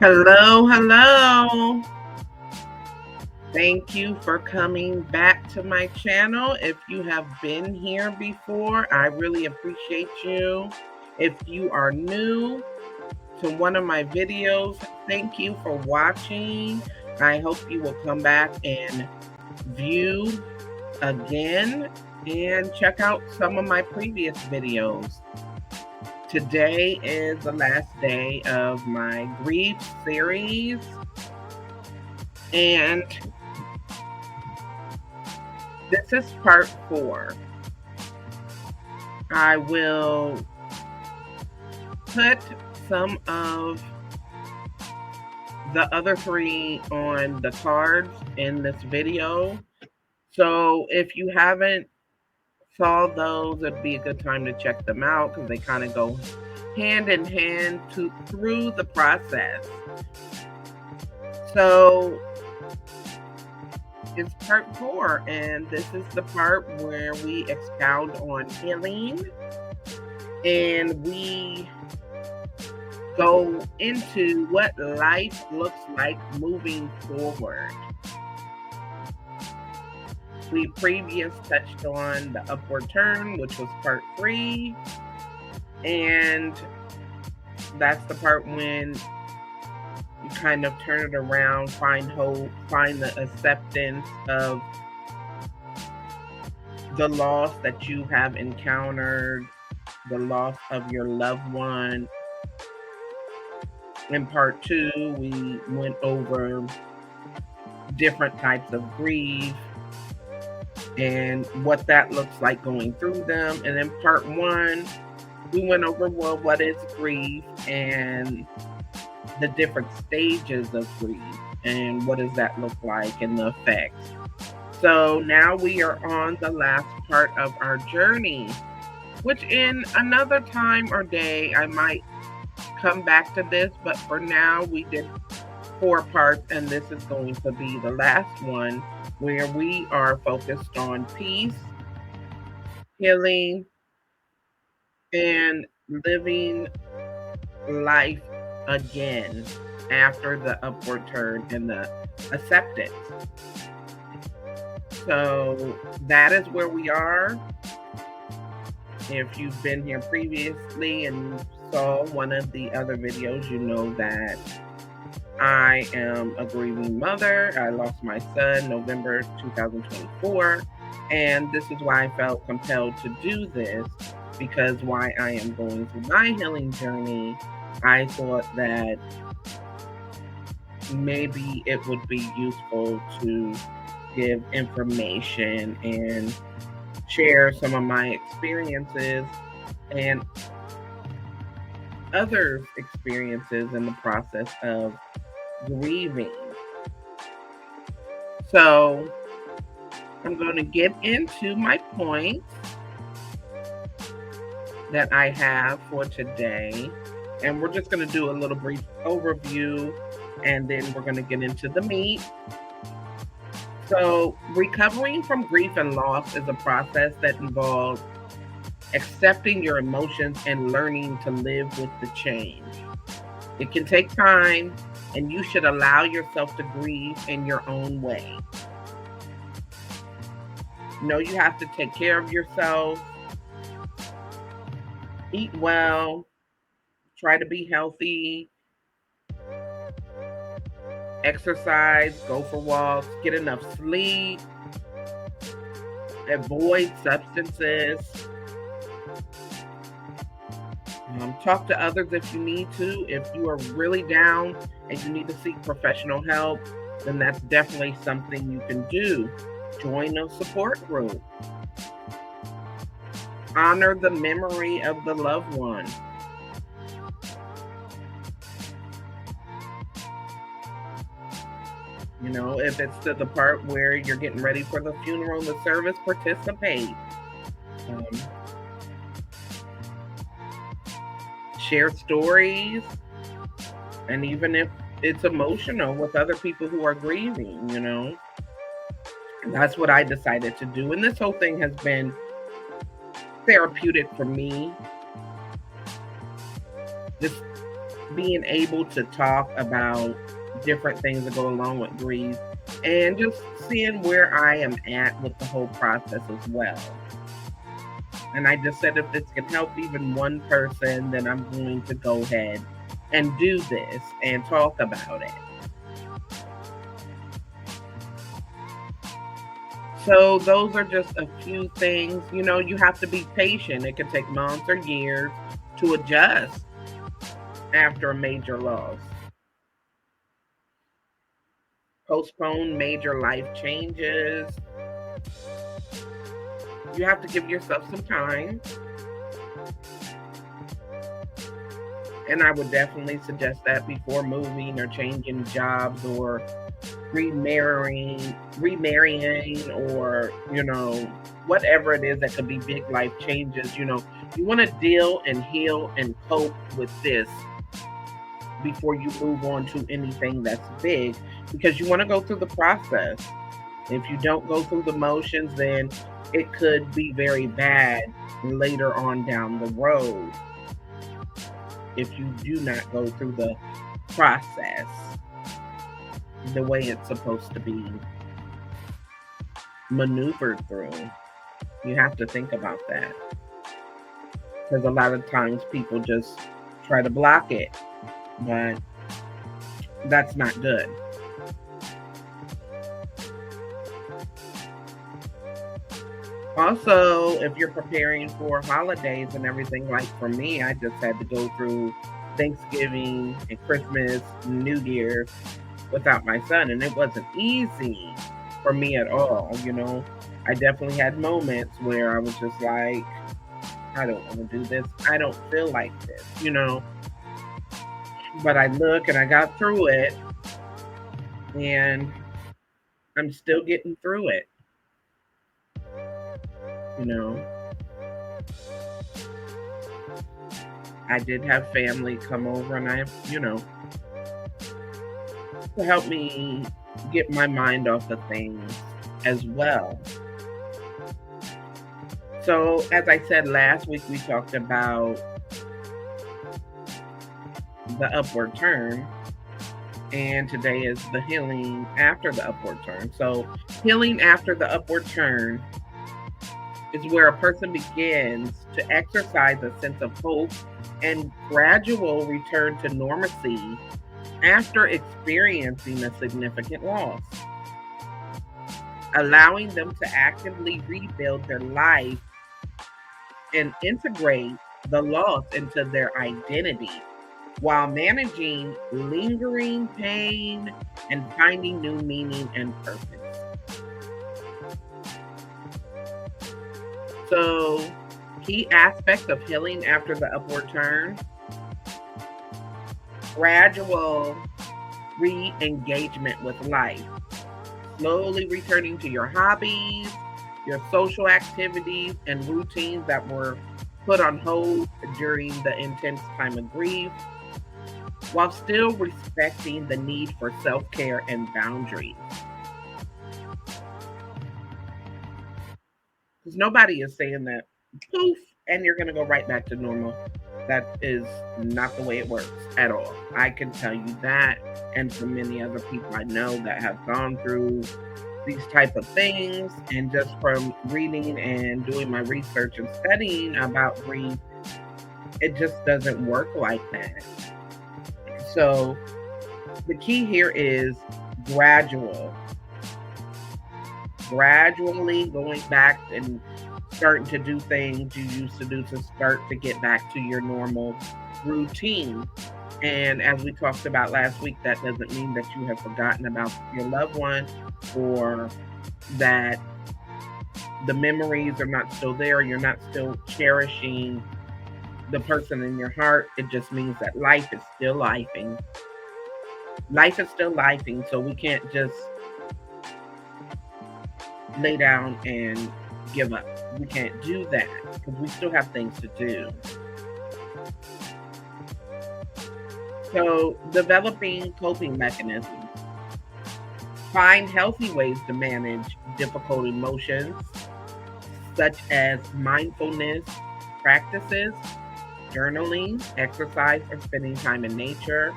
Hello, hello. Thank you for coming back to my channel. If you have been here before, I really appreciate you. If you are new to one of my videos, thank you for watching. I hope you will come back and view again and check out some of my previous videos. Today is the last day of my grief series, and this is part 4. I will put some of the other 3 on the cards in this video. So if you haven't saw those, it'd be a good time to check them out because they kind of go hand in hand through the process. So it's part 4, and this is the part where we expound on healing, and we go into what life looks like moving forward. We previously touched on the upward turn, which was part 3, and that's the part when you kind of turn it around, find hope, find the acceptance of the loss that you have encountered, the loss of your loved one. In part 2, we went over different types of grief and what that looks like going through them. And in part 1, we went over, well, what is grief and the different stages of grief and what does that look like and the effects. So now we are on the last part of our journey, which in another time or day I might come back to this, but for now we did 4 parts, and this is going to be the last one where we are focused on peace, healing, and living life again after the upward turn and the acceptance. So that is where we are. If you've been here previously and saw one of the other videos, you know that I am a grieving mother. I lost my son November 2024, and this is why I felt compelled to do this, because while I am going through my healing journey, I thought that maybe it would be useful to give information and share some of my experiences and others' experiences in the process of grieving. So I'm going to get into my points that I have for today, and we're just going to do a little brief overview, and then we're going to get into the meat. So recovering from grief and loss is a process that involves accepting your emotions and learning to live with the change. It can take time, and you should allow yourself to grieve in your own way. Know you have to take care of yourself, eat well, try to be healthy, exercise, go for walks, get enough sleep, avoid substances, talk to others if you need to. If you are really down and you need to seek professional help, then that's definitely something you can do. Join a support group. Honor the memory of the loved one. You know, if it's to the part where you're getting ready for the funeral and the service, participate. Um, share stories, and even if it's emotional with other people who are grieving, you know, that's what I decided to do. And this whole thing has been therapeutic for me. Just being able to talk about different things that go along with grief and just seeing where I am at with the whole process as well. And I just said, if this can help even one person, then I'm going to go ahead and do this and talk about it. So those are just a few things. You know, you have to be patient. It can take months or years to adjust after a major loss. Postpone major life changes. You have to give yourself some time. And I would definitely suggest that before moving or changing jobs or remarrying, or, you know, whatever it is that could be big life changes. You know, you want to deal and heal and cope with this before you move on to anything that's big, because you want to go through the process. If you don't go through the motions, then it could be very bad later on down the road if you do not go through the process the way it's supposed to be maneuvered through. You have to think about that, because a lot of times people just try to block it, but that's not good. Also, if you're preparing for holidays and everything, like for me, I just had to go through Thanksgiving and Christmas, New Year without my son, and it wasn't easy for me at all. You know, I definitely had moments where I was just like, I don't want to do this. I don't feel like this, you know. But I look and I got through it, and I'm still getting through it, you know. I did have family come over, and I, you know, to help me get my mind off of things as well. So, as I said last week, we talked about the upward turn, and today is the healing after the upward turn. So, healing after the upward turn is where a person begins to exercise a sense of hope and gradual return to normalcy after experiencing a significant loss, allowing them to actively rebuild their life and integrate the loss into their identity while managing lingering pain and finding new meaning and purpose. So, key aspects of healing after the upward turn: gradual re-engagement with life, slowly returning to your hobbies, your social activities, and routines that were put on hold during the intense time of grief, while still respecting the need for self-care and boundaries. Because nobody is saying that poof and you're going to go right back to normal. That is not the way it works at all. I can tell you that, and for many other people I know that have gone through these type of things, and just from reading and doing my research and studying about grief, it just doesn't work like that. So the key here is gradually going back and starting to do things you used to do to start to get back to your normal routine. And as we talked about last week, that doesn't mean that you have forgotten about your loved one, or that the memories are not still there, you're not still cherishing the person in your heart. It just means that life is still lifing. Life is still lifing, so we can't just lay down and give up. We can't do that because we still have things to do. So, developing coping mechanisms. Find healthy ways to manage difficult emotions, such as mindfulness practices, journaling, exercise, or spending time in nature.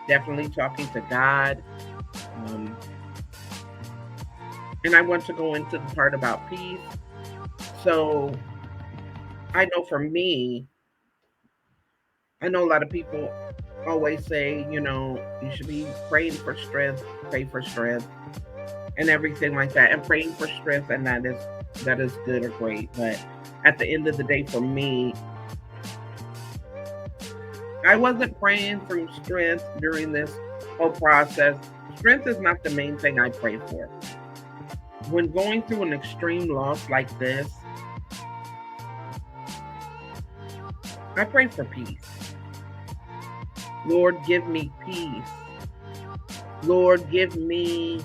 Definitely talking to God. Um, and I want to go into the part about peace. So, I know for me, I know a lot of people always say, you should be praying for strength, pray for strength, and everything like that, and praying for strength, and that is good or great. But at the end of the day, for me, I wasn't praying for strength during this whole process. Strength is not the main thing I pray for. When going through an extreme loss like this, I pray for peace. Lord, give me peace. Lord, give me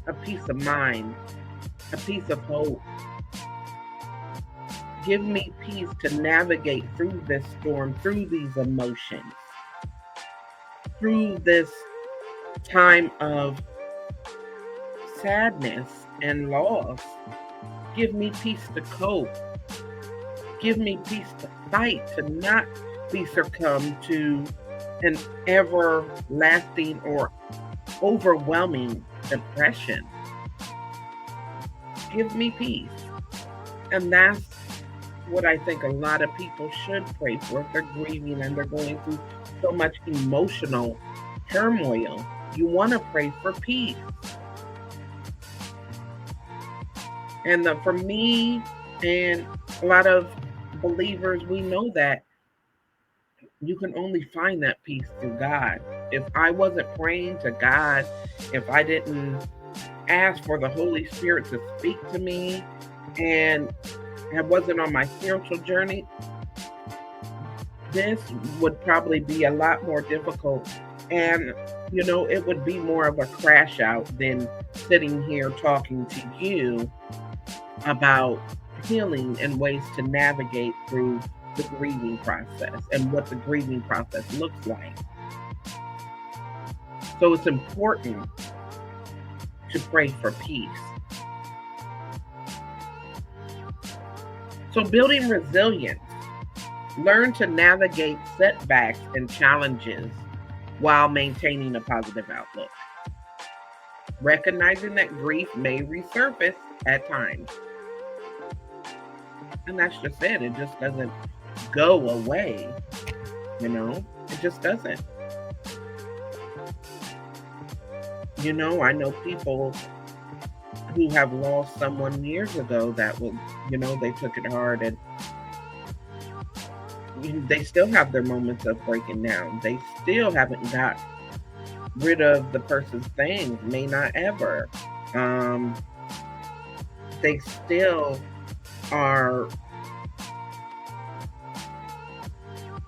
a peace of mind, a peace of hope. Give me peace to navigate through this storm, through these emotions, through this time of sadness and loss. Give me peace to cope. Give me peace to fight, to not be succumbed to an everlasting or overwhelming depression. Give me peace. And that's what I think a lot of people should pray for if they're grieving and they're going through so much emotional turmoil. You want to pray for peace. And for me and a lot of believers, we know that you can only find that peace through God. If I wasn't praying to God, if I didn't ask for the Holy Spirit to speak to me, and I wasn't on my spiritual journey, this would probably be a lot more difficult. And, it would be more of a crash out than sitting here talking to you about healing and ways to navigate through the grieving process and what the grieving process looks like. So it's important to pray for peace. So building resilience. Learn to navigate setbacks and challenges while maintaining a positive outlook. Recognizing that grief may resurface at times. And that's just it. It just doesn't go away. It just doesn't. I know people who have lost someone years ago that was, they took it hard, and they still have their moments of breaking down. They still haven't got rid of the person's things, may not ever. They still are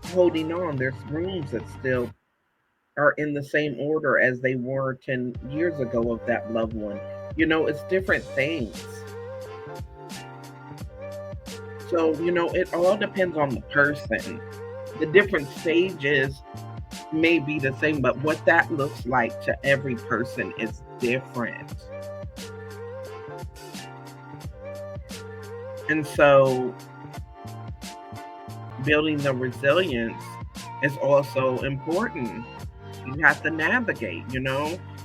holding on. There's rooms that still are in the same order as they were 10 years ago of that loved one. It's different things. So, it all depends on the person. The different stages may be the same, but what that looks like to every person is different. And so building the resilience is also important. You have to navigate,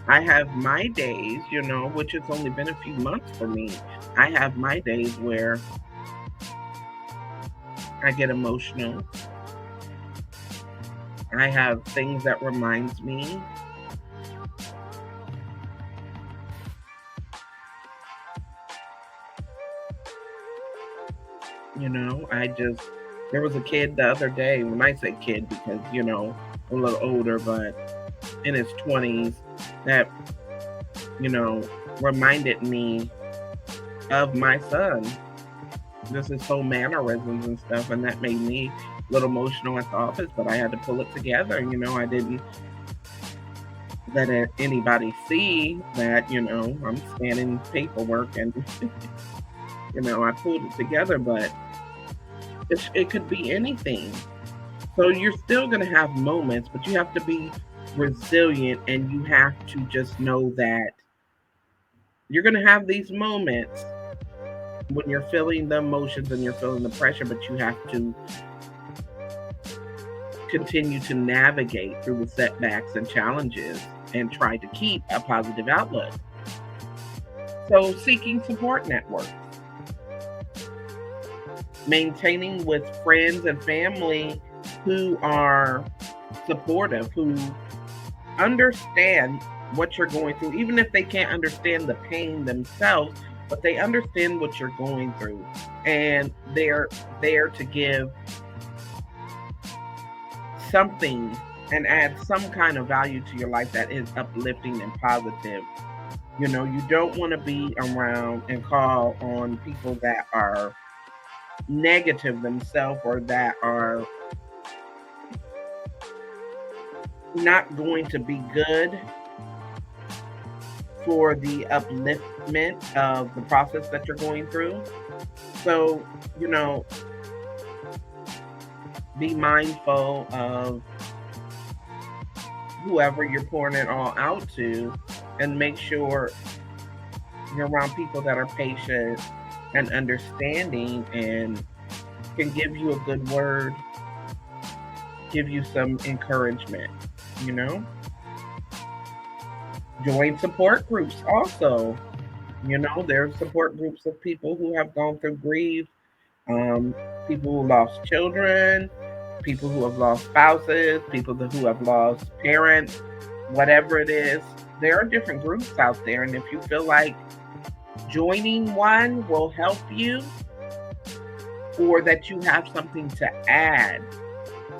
I have my days, which has only been a few months for me. I have my days where I get emotional. I have things that reminds me. There was a kid the other day, when I say kid, because, I'm a little older, but in his 20s, that, reminded me of my son. Just his whole mannerisms and stuff, and that made me a little emotional at the office, but I had to pull it together. I didn't let anybody see that, I'm scanning paperwork and, I pulled it together, but it could be anything. So you're still going to have moments, but you have to be resilient, and you have to just know that you're going to have these moments when you're feeling the emotions and you're feeling the pressure, but you have to continue to navigate through the setbacks and challenges and try to keep a positive outlook. So seeking support networks, maintaining with friends and family who are supportive, who understand what you're going through, even if they can't understand the pain themselves, but they understand what you're going through, and they're there to give something and add some kind of value to your life that is uplifting and positive. You don't want to be around and call on people that are negative themselves, or that are not going to be good for the upliftment of the process that you're going through. So, be mindful of whoever you're pouring it all out to, and make sure you're around people that are patient and understanding and can give you a good word, give you some encouragement. Join support groups also. There's support groups of people who have gone through grief, people who lost children, people who have lost spouses, people who have lost parents, whatever it is. There are different groups out there, and if you feel like joining one will help you, or that you have something to add,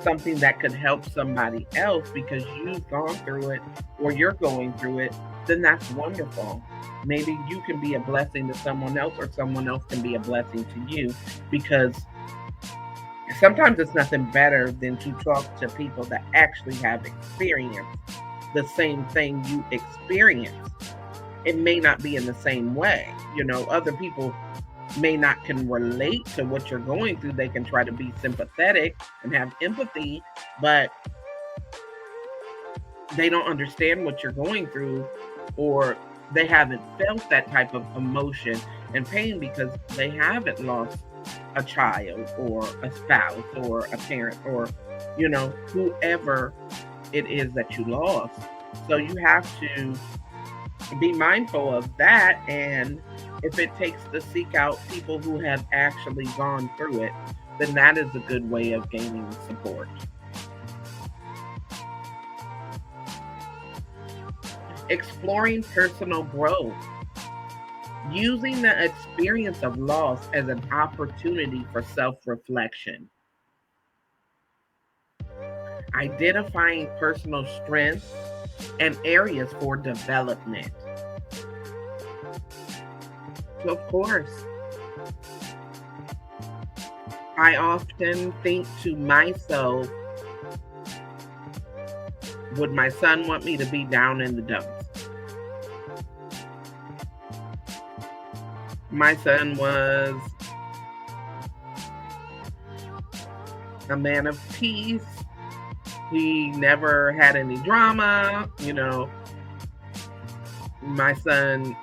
something that could help somebody else because you've gone through it or you're going through it, then that's wonderful. Maybe you can be a blessing to someone else, or someone else can be a blessing to you, because sometimes it's nothing better than to talk to people that actually have experienced the same thing you experienced. It may not be in the same way. Other people may not can relate to what you're going through. They can try to be sympathetic and have empathy, but they don't understand what you're going through, or they haven't felt that type of emotion and pain because they haven't lost a child or a spouse or a parent, or whoever it is that you lost. So you have to be mindful of that, and if it takes to seek out people who have actually gone through it, then that is a good way of gaining support. Exploring personal growth, using the experience of loss as an opportunity for self-reflection, identifying personal strengths and areas for development. So, of course, I often think to myself, would my son want me to be down in the dumps? My son was a man of peace. He never had any drama. My son,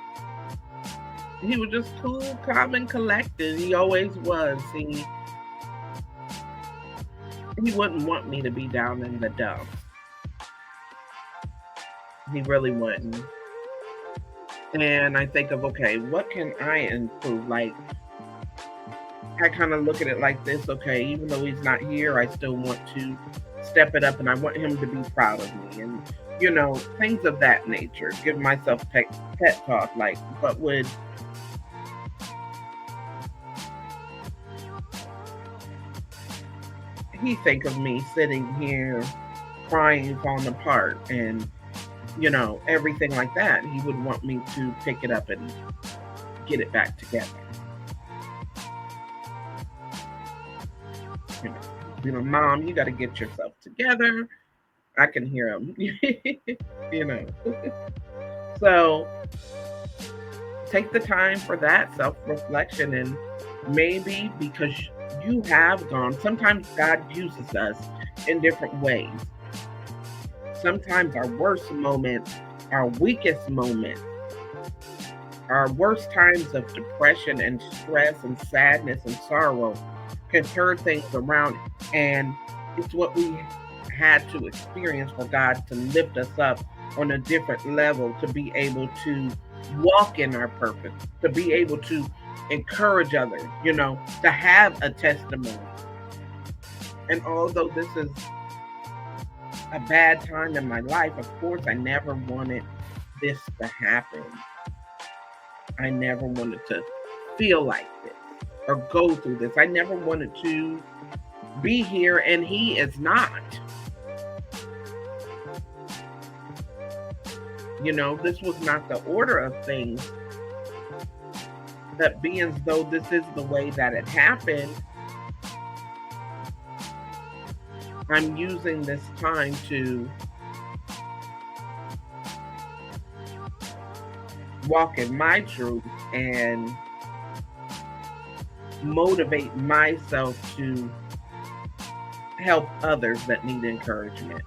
he was just cool, calm, and collected. He always was. He wouldn't want me to be down in the dumps. He really wouldn't. And I think of, okay, what can I improve? Like, I kind of look at it like this, okay, even though he's not here, I still want to step it up, and I want him to be proud of me, and things of that nature. Give myself pet talk, like, what would he think of me sitting here crying, falling apart, and everything like that. He would want me to pick it up and get it back together. Mom, you got to get yourself together. I can hear him. So take the time for that self-reflection, and maybe because you have gone, sometimes God uses us in different ways. Sometimes our worst moments, our weakest moments, our worst times of depression and stress and sadness and sorrow can turn things around. And it's what we had to experience for God to lift us up on a different level, to be able to walk in our purpose, to be able to encourage others, to have a testimony. And although this is a bad time in my life, of course, I never wanted this to happen. I never wanted to feel like this or go through this. I never wanted to be here, and he is not. This was not the order of things. That being as though this is the way that it happened, I'm using this time to walk in my truth and motivate myself to help others that need encouragement.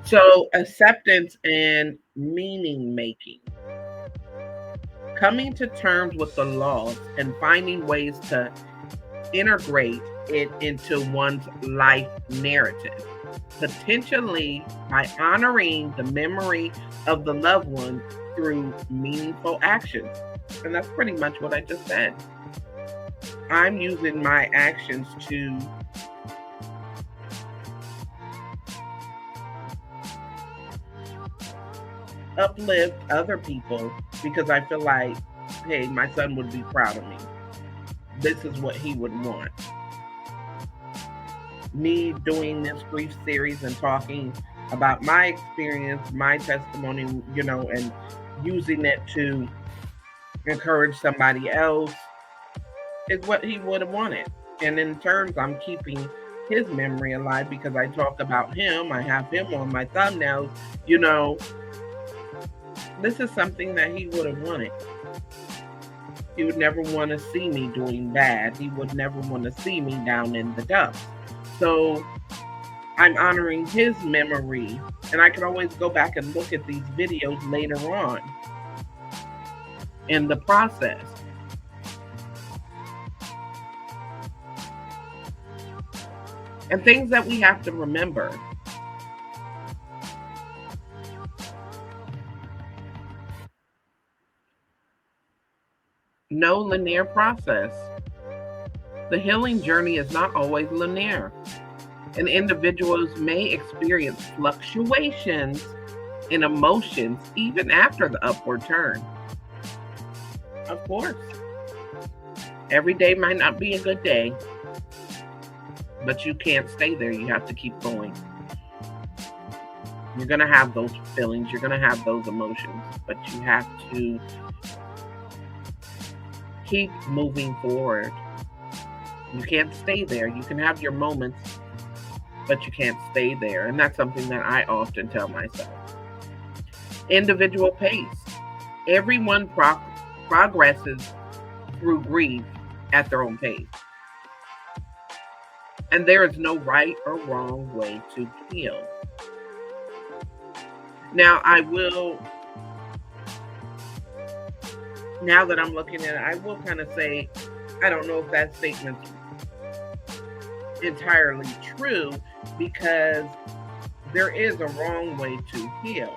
So, acceptance and meaning making. Coming to terms with the loss and finding ways to integrate it into one's life narrative, potentially by honoring the memory of the loved one through meaningful actions. And that's pretty much what I just said. I'm using my actions to uplift other people, because I feel like, hey, my son would be proud of me. This is what he would want. Me doing this grief series and talking about my experience, my testimony, and using it to encourage somebody else is what he would have wanted. And in turns, I'm keeping his memory alive because I talk about him. I have him on my thumbnails. This is something that he would have wanted. He would never want to see me doing bad. He would never want to see me down in the dumps. So I'm honoring his memory, and I can always go back and look at these videos later on in the process. And things that we have to remember. No linear process. The healing journey is not always linear, and individuals may experience fluctuations in emotions even after the upward turn. Of course, every day might not be a good day, but you can't stay there. You have to keep going. You're going to have those feelings, you're going to have those emotions, but you have to keep moving forward. You can't stay there. You can have your moments, but you can't stay there. And that's something that I often tell myself. Individual pace. Everyone progresses through grief at their own pace. And there is no right or wrong way to heal. Now, now that I'm looking at it, I will kind of say, I don't know if that statement's entirely true, because there is a wrong way to heal.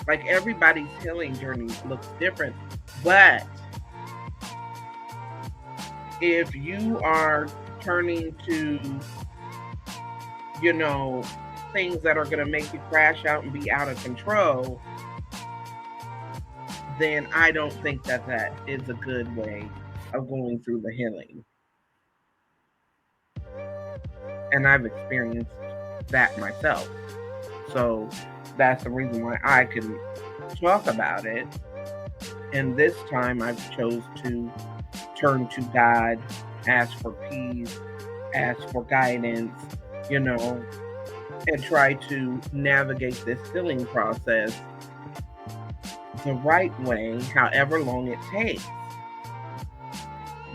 Like, everybody's healing journey looks different, but if you are turning to, things that are going to make you crash out and be out of control, then I don't think that is a good way of going through the healing. And I've experienced that myself. So that's the reason why I can talk about it. And this time I've chose to turn to God, ask for peace, ask for guidance, you know, and try to navigate this healing process the right way, however long it takes.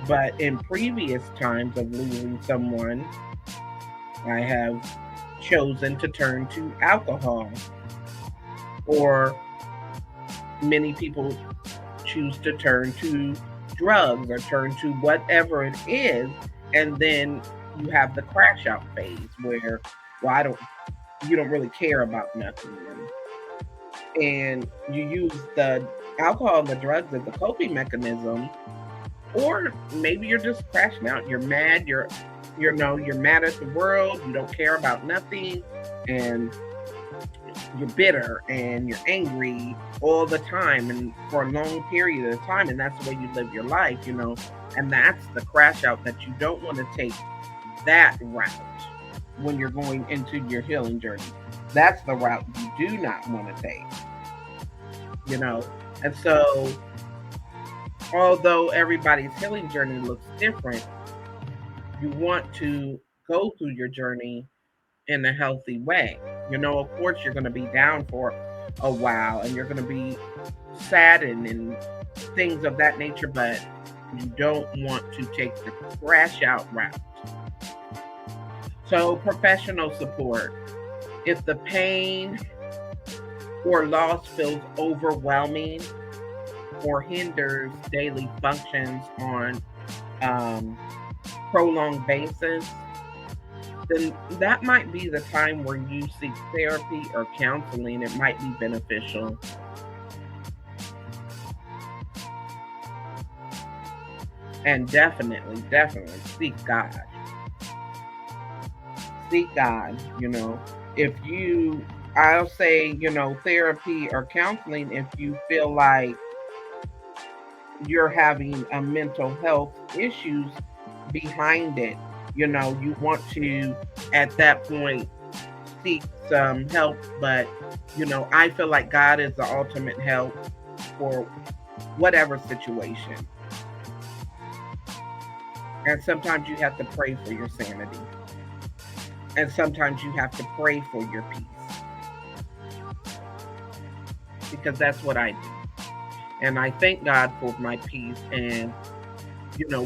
But in previous times of losing someone, I have chosen to turn to alcohol, or many people choose to turn to drugs or turn to whatever it is, and then you have the crash out phase where, well, you don't really care about nothing, and you use the alcohol and the drugs as a coping mechanism, or maybe you're just crashing out. You're mad. You're mad at the world. You don't care about nothing, and you're bitter and you're angry all the time and for a long period of time, and that's the way you live your life, and that's the crash out that you don't want to take that route when you're going into your healing journey. That's the route you do not want to take, and so although everybody's healing journey looks different, you want to go through your journey in a healthy way. Of course, you're going to be down for a while and you're going to be saddened and things of that nature, but you don't want to take the crash out route. So, professional support. If the pain or loss feels overwhelming or hinders daily functions on prolonged basis, then that might be the time where you seek therapy or counseling. It might be beneficial. And definitely seek God. Seek God, I'll say, therapy or counseling if you feel like you're having a mental health issues behind it. You want to, at that point, seek some help. But, I feel like God is the ultimate help for whatever situation. And sometimes you have to pray for your sanity. And sometimes you have to pray for your peace. Because that's what I do. And I thank God for my peace, and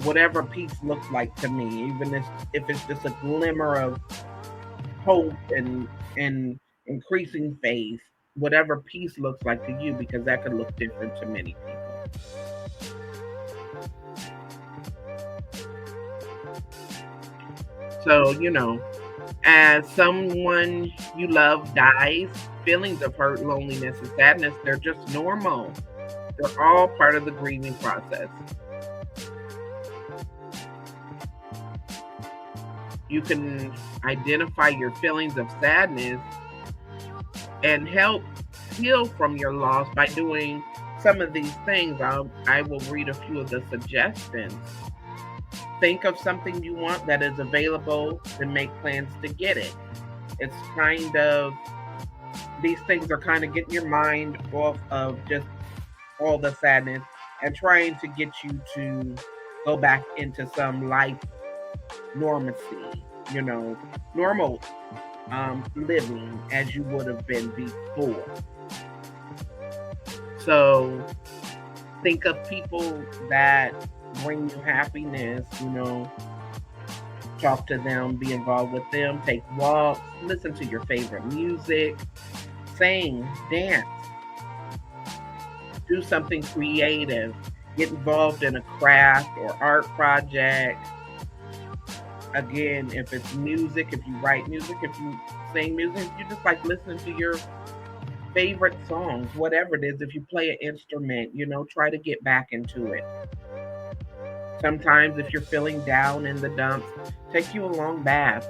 whatever peace looks like to me, even if it's just a glimmer of hope and increasing faith, whatever peace looks like to you, because that could look different to many people. So, as someone you love dies, feelings of hurt, loneliness, and sadness, they're just normal. They're all part of the grieving process. You can identify your feelings of sadness and help heal from your loss by doing some of these things. I will read a few of the suggestions. Think of something you want that is available and make plans to get it. These things are kind of getting your mind off of just all the sadness and trying to get you to go back into some life normalcy, normal living as you would have been before. So think of people that bring you happiness, talk to them, be involved with them, take walks, listen to your favorite music, sing, dance, do something creative, get involved in a craft or art project. Again, if it's music, if you write music, if you sing music, if you just like listening to your favorite songs, whatever it is, if you play an instrument, try to get back into it. Sometimes if you're feeling down in the dumps, take you a long bath,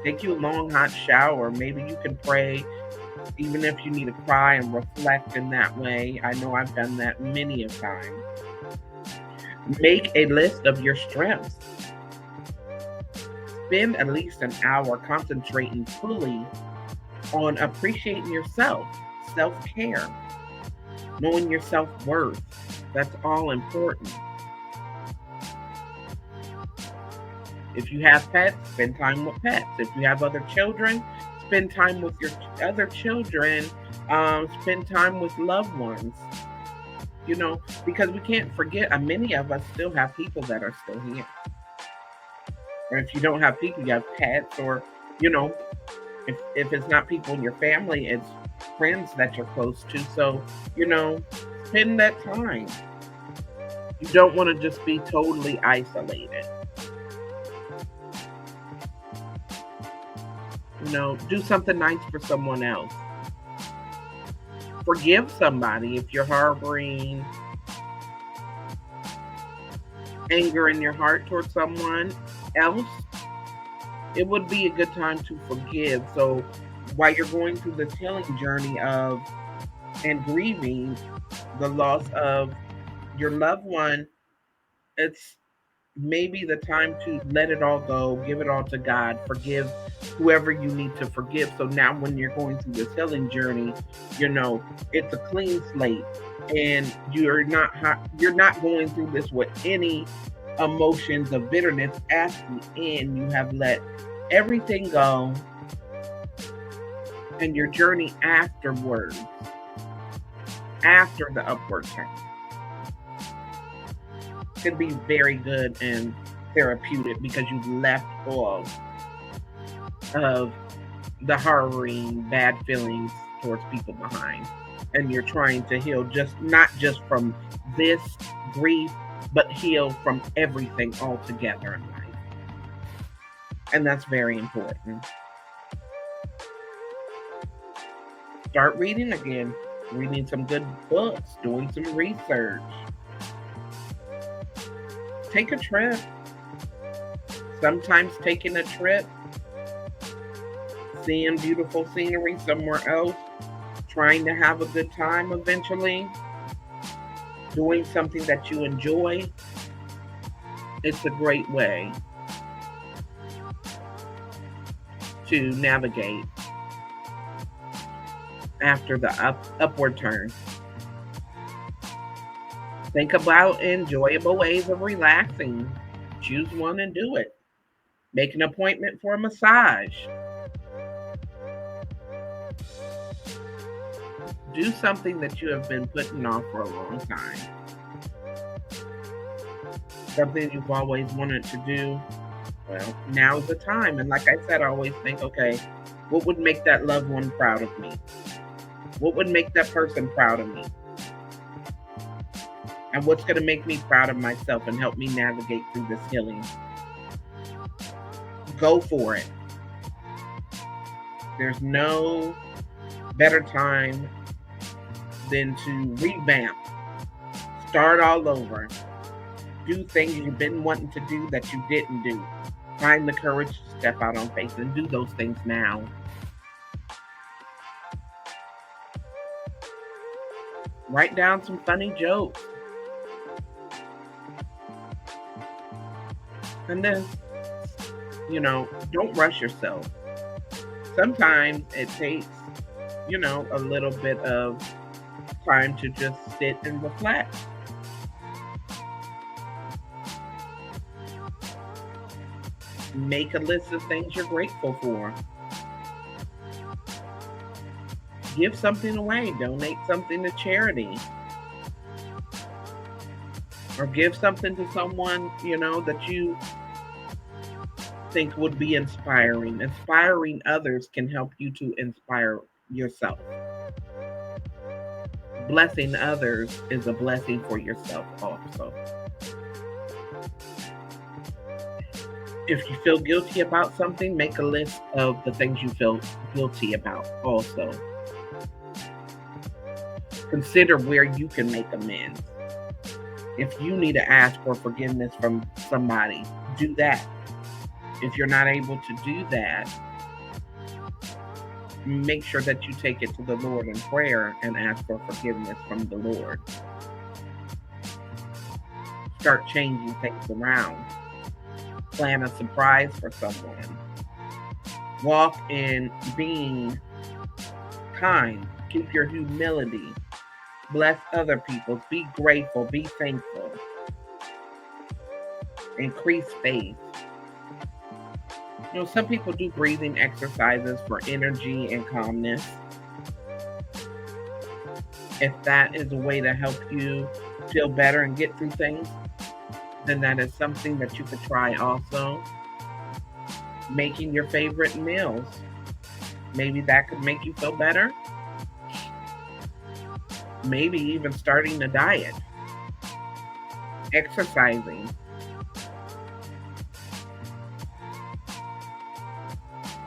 take you a long hot shower. Maybe you can pray, even if you need to cry and reflect in that way. I know I've done that many a time. Make a list of your strengths. Spend at least an hour concentrating fully on appreciating yourself, self-care, knowing your self-worth. That's all important. If you have pets, spend time with pets. If you have other children, spend time with your other children. Spend time with loved ones. Because we can't forget, many of us still have people that are still here. Or if you don't have people, you have pets, or you know, if it's not people in your family, it's friends that you're close to. So you know, spend that time. You don't want to just be totally isolated. Do something nice for someone else. Forgive somebody if you're harboring anger in your heart towards someone else. It would be a good time to forgive. So while you're going through this healing journey of and grieving the loss of your loved one, it's maybe the time to let it all go, give it all to God, forgive whoever you need to forgive. So now when you're going through this healing journey, it's a clean slate, and you're not going through this with any emotions of bitterness at the end. You have let everything go, and your journey afterwards, after the upward turn, can be very good and therapeutic because you've left all of the harboring bad feelings towards people behind, and you're trying to heal, not just from this grief, but heal from everything altogether in life. And that's very important. Start reading again, reading some good books, doing some research. Take a trip. Sometimes taking a trip, seeing beautiful scenery somewhere else, trying to have a good time eventually, doing something that you enjoy, it's a great way to navigate after the upward turn. Think about enjoyable ways of relaxing. Choose one and do it. Make an appointment for a massage. Do something that you have been putting off for a long time. Something you've always wanted to do. Well, now's the time. And like I said, I always think, okay, what would make that loved one proud of me? What would make that person proud of me? And what's going to make me proud of myself and help me navigate through this healing? Go for it. There's no better time than to revamp, start all over, do things you've been wanting to do that you didn't do. Find the courage to step out on faith and do those things now. Write down some funny jokes. And then, don't rush yourself. Sometimes it takes, a little bit of time to just sit and reflect. Make a list of things you're grateful for. Give something away. Donate something to charity. Or give something to someone, that you think would be inspiring. Inspiring others can help you to inspire yourself. Blessing others is a blessing for yourself also. If you feel guilty about something, make a list of the things you feel guilty about also. Consider where you can make amends. If you need to ask for forgiveness from somebody, do that. If you're not able to do that, make sure that you take it to the Lord in prayer and ask for forgiveness from the Lord. Start changing things around. Plan a surprise for someone. Walk in being kind, keep your humility, bless other people, be grateful, be thankful, increase faith. Some people do breathing exercises for energy and calmness. If that is a way to help you feel better and get through things, then that is something that you could try also. Making your favorite meals. Maybe that could make you feel better. Maybe even starting a diet. Exercising.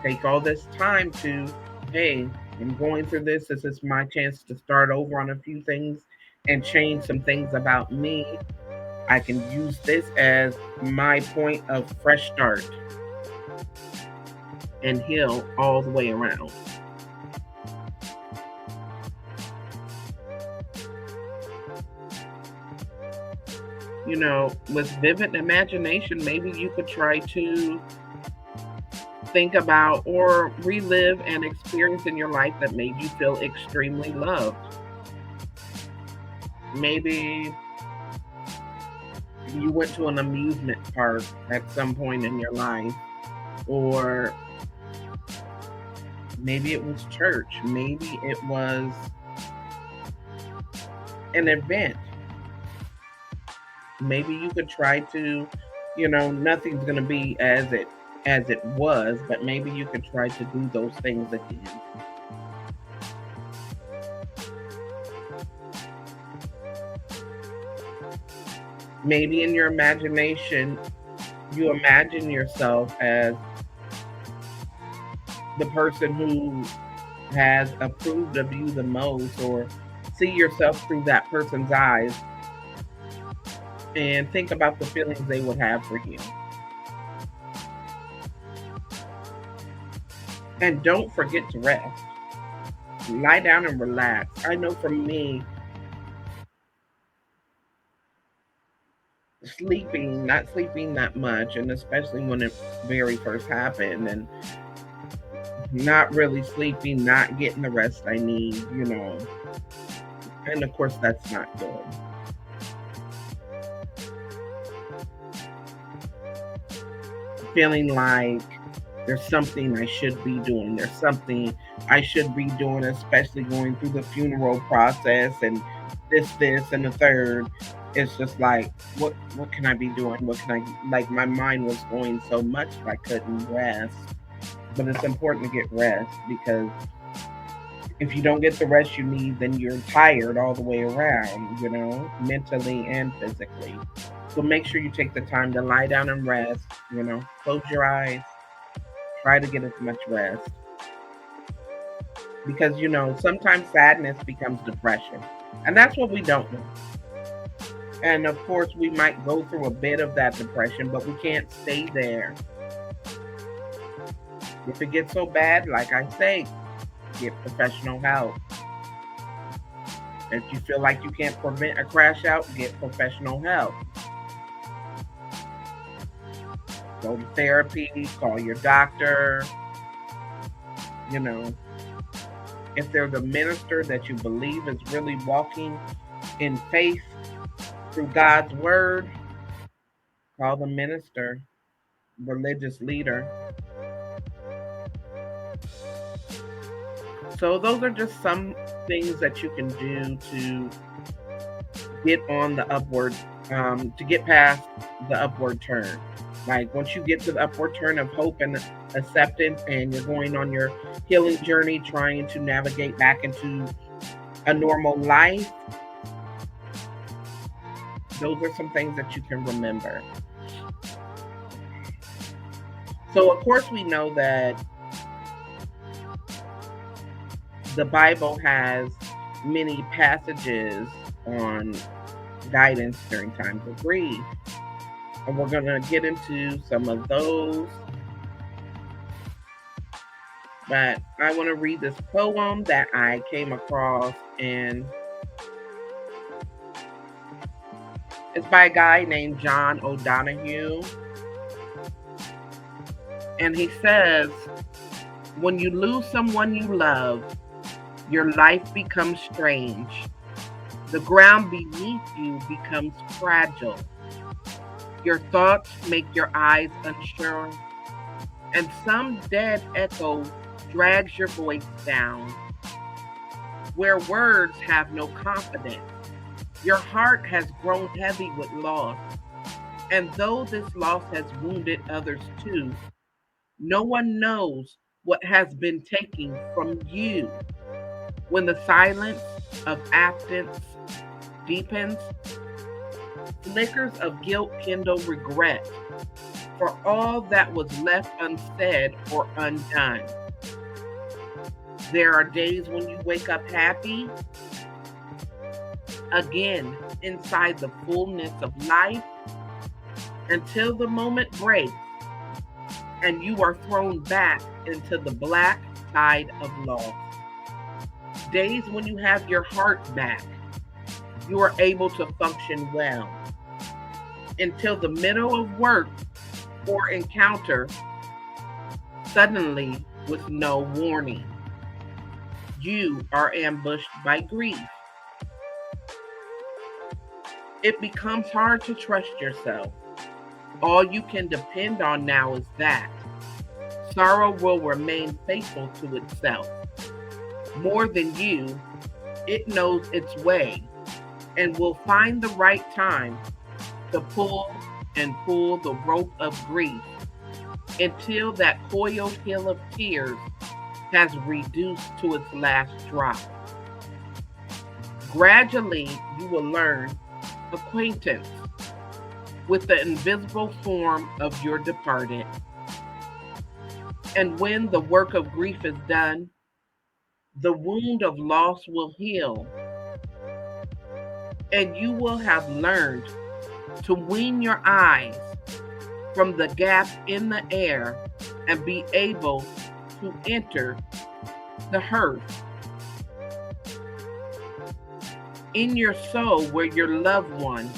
Take all this time to, hey, I'm going through this. This is my chance to start over on a few things and change some things about me. I can use this as my point of fresh start and heal all the way around. With vivid imagination, maybe you could try to think about or relive an experience in your life that made you feel extremely loved. Maybe you went to an amusement park at some point in your life, or maybe it was church, maybe it was an event. Maybe you could try to, nothing's going to be as it was, but maybe you could try to do those things again. Maybe in your imagination, you imagine yourself as the person who has approved of you the most, or see yourself through that person's eyes and think about the feelings they would have for you. And don't forget to rest. Lie down and relax. I know for me, not sleeping that much, and especially when it very first happened, and not really sleeping, not getting the rest I need, and of course that's not good. Feeling like there's something I should be doing. There's something I should be doing, especially going through the funeral process and this, and the third. It's just like, what can I be doing? What can I, like, my mind was going so much that I couldn't rest. But it's important to get rest, because if you don't get the rest you need, then you're tired all the way around, mentally and physically. So make sure you take the time to lie down and rest, close your eyes, try to get as much rest. Because, sometimes sadness becomes depression, and that's what we don't want. And of course, we might go through a bit of that depression, but we can't stay there. If it gets so bad, like I say, get professional help. If you feel like you can't prevent a crash out, get professional help. Go to therapy, call your doctor. If there's a minister that you believe is really walking in faith through God's word, call the minister, religious leader. So those are just some things that you can do to get on the upward, to get past the upward turn. Like, once you get to the upward turn of hope and acceptance, and you're going on your healing journey, trying to navigate back into a normal life, those are some things that you can remember. So, of course, we know that the Bible has many passages on guidance during times of grief. And we're going to get into some of those. But I want to read this poem that I came across, and it's by a guy named John O'Donohue. And he says, when you lose someone you love, Your life becomes strange. The ground beneath you becomes fragile. Your thoughts make your eyes unsure, and some dead echo drags your voice down. Where words have no confidence, your heart has grown heavy with loss. And though this loss has wounded others too, no one knows what has been taken from you. When the silence of absence deepens, flickers of guilt kindle regret for all that was left unsaid or undone. There are days when you wake up happy, again inside the fullness of life, until the moment breaks and you are thrown back into the black tide of loss. Days when you have your heart back, you are able to function well, until the middle of work or encounter, suddenly with no warning, you are ambushed by grief. It becomes hard to trust yourself. All you can depend on now is that sorrow will remain faithful to itself. More than you, it knows its way and will find the right time to pull the rope of grief until that coiled hill of tears has reduced to its last drop. Gradually, you will learn acquaintance with the invisible form of your departed. And when the work of grief is done, the wound of loss will heal, and you will have learned to wean your eyes from the gap in the air and be able to enter the hearth in your soul where your loved one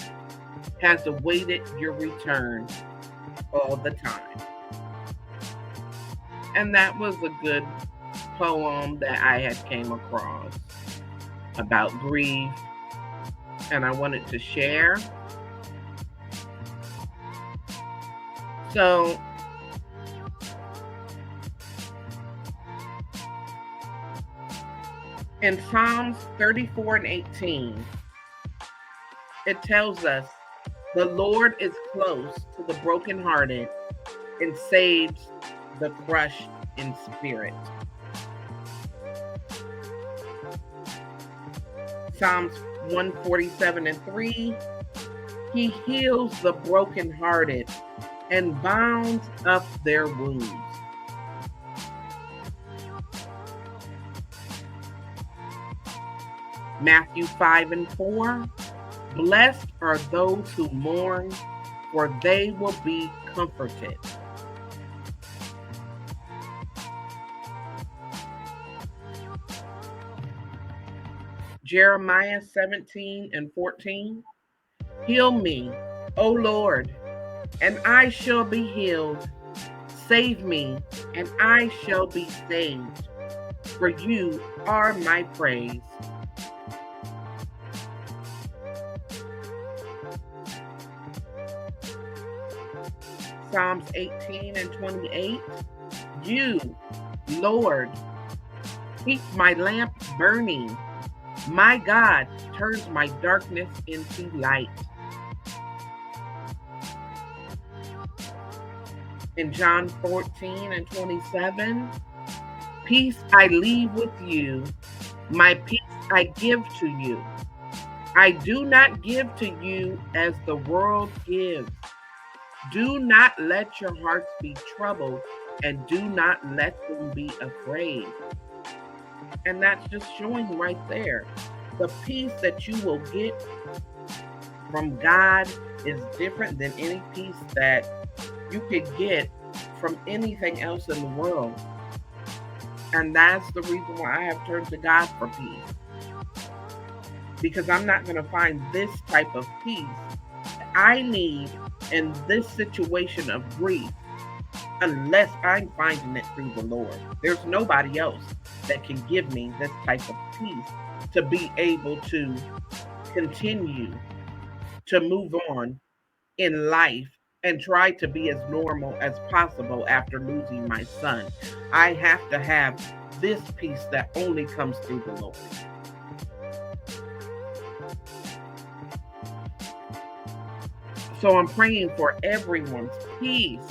has awaited your return all the time. And that was a good poem that I had came across about grief, and I wanted to share. So in Psalms 34 and 18, it tells us, the Lord is close to the brokenhearted and saves the crushed in spirit. Psalms 147 and 3, he heals the brokenhearted and binds up their wounds. Matthew 5 and 4, blessed are those who mourn, for they will be comforted. Jeremiah 17 and 14, heal me, O Lord, and I shall be healed. Save me, and I shall be saved, for you are my praise. Psalms 18 and 28, you, Lord, keep my lamp burning. My God turns my darkness into light. In John 14 and 27, peace I leave with you, my peace I give to you. I do not give to you as the world gives. Do not let your hearts be troubled, and do not let them be afraid. And that's just showing right there. The peace that you will get from God is different than any peace that you could get from anything else in the world. And that's the reason why I have turned to God for peace. Because I'm not going to find this type of peace I need in this situation of grief unless I'm finding it through the Lord. There's nobody else that can give me this type of peace to be able to continue to move on in life and try to be as normal as possible after losing my son. I have to have this peace that only comes through the Lord. So I'm praying for everyone's peace,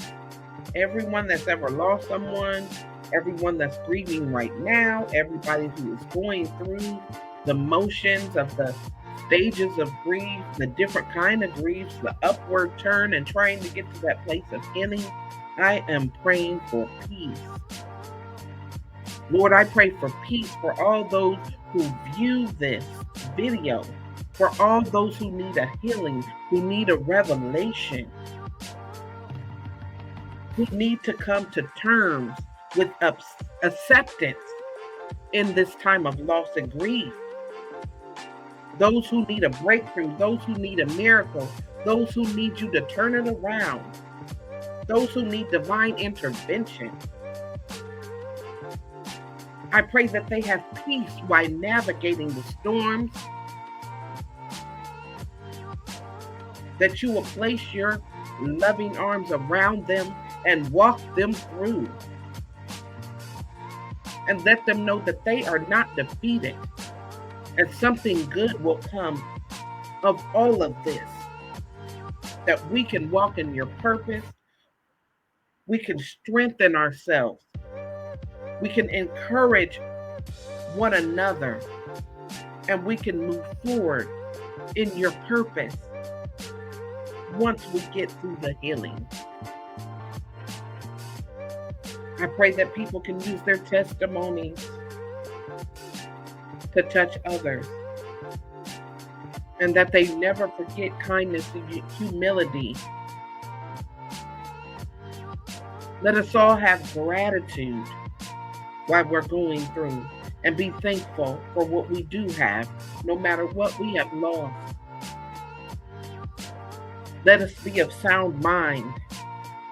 everyone that's ever lost someone, everyone that's grieving right now, everybody who is going through the motions of the stages of grief, the different kind of griefs, the upward turn and trying to get to that place of healing. I am praying for peace. Lord, I pray for peace for all those who view this video, for all those who need a healing, who need a revelation, who need to come to terms with acceptance in this time of loss and grief. Those who need a breakthrough, those who need a miracle, those who need you to turn it around, those who need divine intervention. I pray that they have peace while navigating the storms, that you will place your loving arms around them and walk them through, and let them know that they are not defeated, and something good will come of all of this, that we can walk in your purpose, we can strengthen ourselves, we can encourage one another, and we can move forward in your purpose once we get through the healing. I pray that people can use their testimonies to touch others, and that they never forget kindness and humility. Let us all have gratitude while we're going through, and be thankful for what we do have, no matter what we have lost. Let us be of sound mind,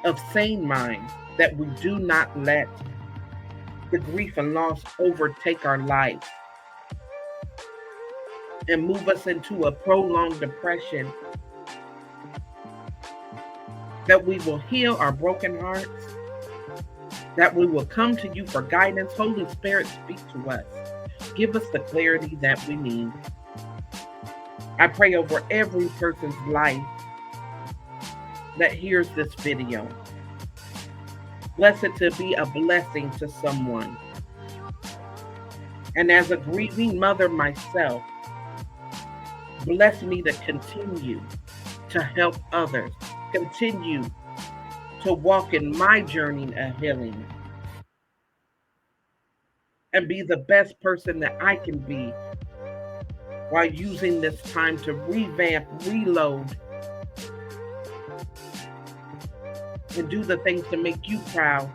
of sane mind, that we do not let the grief and loss overtake our lives and move us into a prolonged depression, that we will heal our broken hearts, that we will come to you for guidance. Holy Spirit, speak to us. Give us the clarity that we need. I pray over every person's life that hears this video. Bless it to be a blessing to someone. And as a grieving mother myself, bless me to continue to help others, continue to walk in my journey of healing, and be the best person that I can be while using this time to revamp, reload, and do the things to make you proud,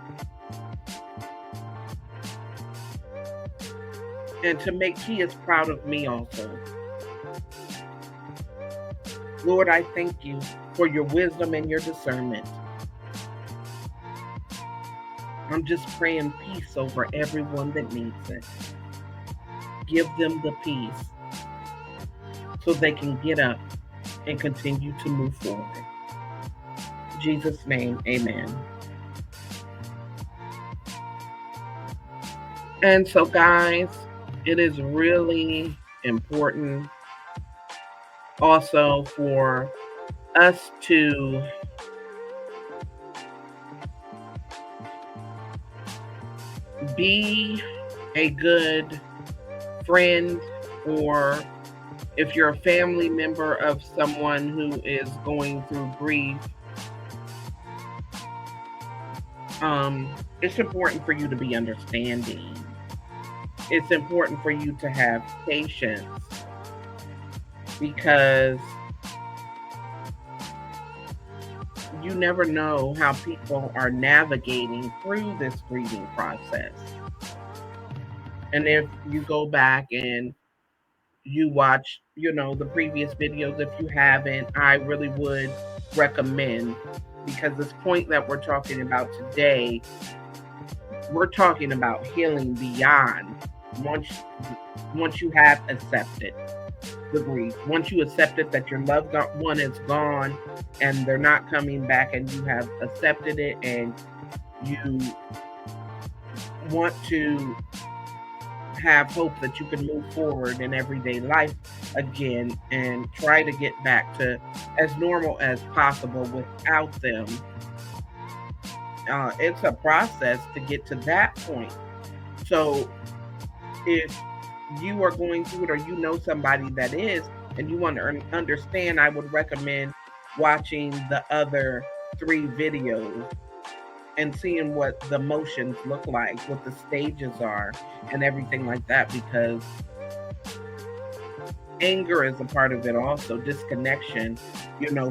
and to make He is proud of me also. Lord, I thank you for your wisdom and your discernment. I'm just praying peace over everyone that needs it. Give them the peace so they can get up and continue to move forward. In Jesus' name, amen. And so, guys, it is really important also for us to be a good friend, or if you're a family member of someone who is going through grief, it's important for you to be understanding. It's important for you to have patience, because you never know how people are navigating through this grieving process. And if you go back and you watch, the previous videos, if you haven't, I really would recommend, because this point that we're talking about today We're talking about healing beyond once once you have accepted the grief. Once you accepted that your loved one is gone and they're not coming back, and you have accepted it, and you want to have hope that you can move forward in everyday life again and try to get back to as normal as possible without them. It's a process to get to that point. So if you are going through it, or you know somebody that is, and you want to understand, I would recommend watching the other 3 videos and seeing what the motions look like, what the stages are, and everything like that, because anger is a part of it also, disconnection,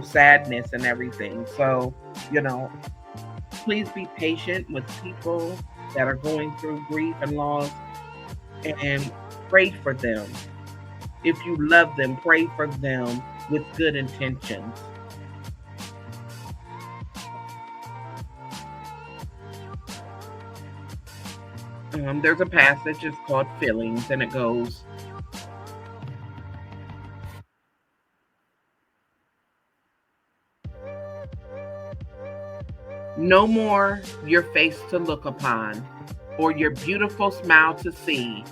sadness and everything. So, please be patient with people that are going through grief and loss, and pray for them. If you love them, pray for them with good intentions. There's a passage, it's called Feelings, and it goes, "No more your face to look upon, or your beautiful smile to see.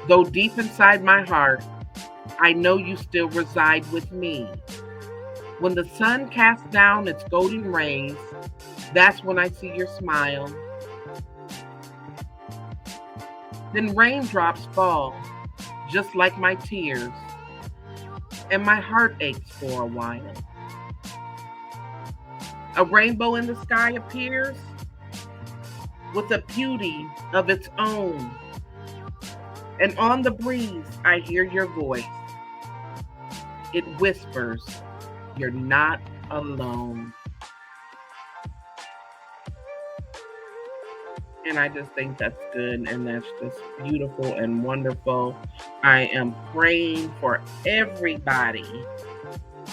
Though deep inside my heart, I know you still reside with me. When the sun casts down its golden rays, that's when I see your smile. Then raindrops fall, just like my tears, and my heart aches for a while. A rainbow in the sky appears with a beauty of its own, and on the breeze I hear your voice. It whispers, you're not alone." And I just think that's good, and that's just beautiful and wonderful. I am praying for everybody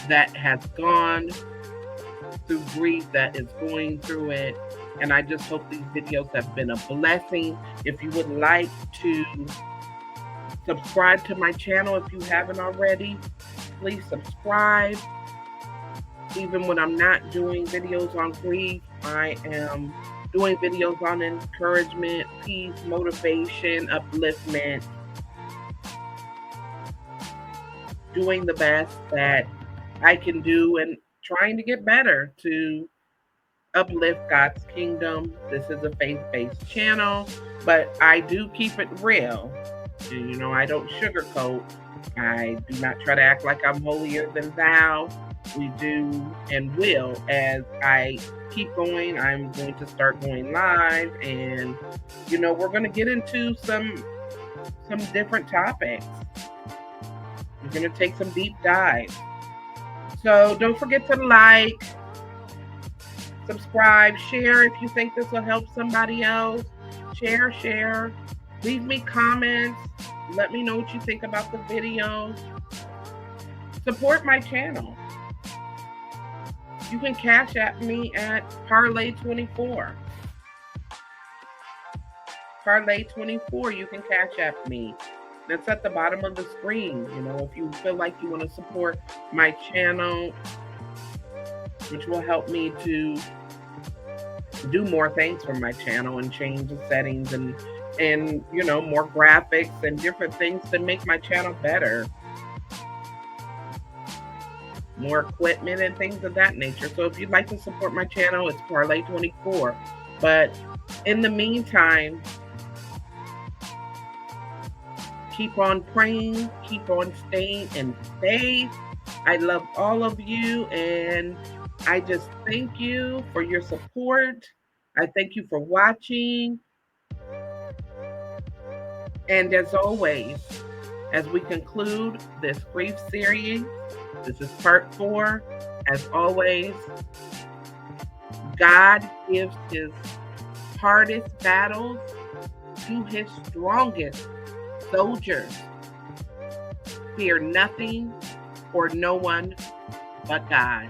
that has gone through grief, that is going through it. And I just hope these videos have been a blessing. If you would like to subscribe to my channel, if you haven't already, please subscribe. Even when I'm not doing videos on grief, I am doing videos on encouragement, peace, motivation, upliftment, doing the best that I can do, and trying to get better to uplift God's kingdom. This is a faith-based channel, but I do keep it real. I don't sugarcoat. I do not try to act like I'm holier than thou. We do and will. As I keep going, I'm going to start going live, and we're going to get into some different topics. We're going to take some deep dives. So don't forget to like, subscribe, share if you think this will help somebody else. Share. Leave me comments. Let me know what you think about the video. Support my channel. You can cash at me at Parlay24. Parlay24, you can cash at me. That's at the bottom of the screen. If you feel like you want to support my channel, which will help me to do more things for my channel and change the settings and more graphics and different things to make my channel better. More equipment and things of that nature. So if you'd like to support my channel, it's Parlay24. But in the meantime, keep on praying, keep on staying in faith. I love all of you, and I just thank you for your support. I thank you for watching. And as always, as we conclude this grief series, this is part 4. As always, God gives his hardest battles to his strongest soldiers. Fear nothing or no one but God.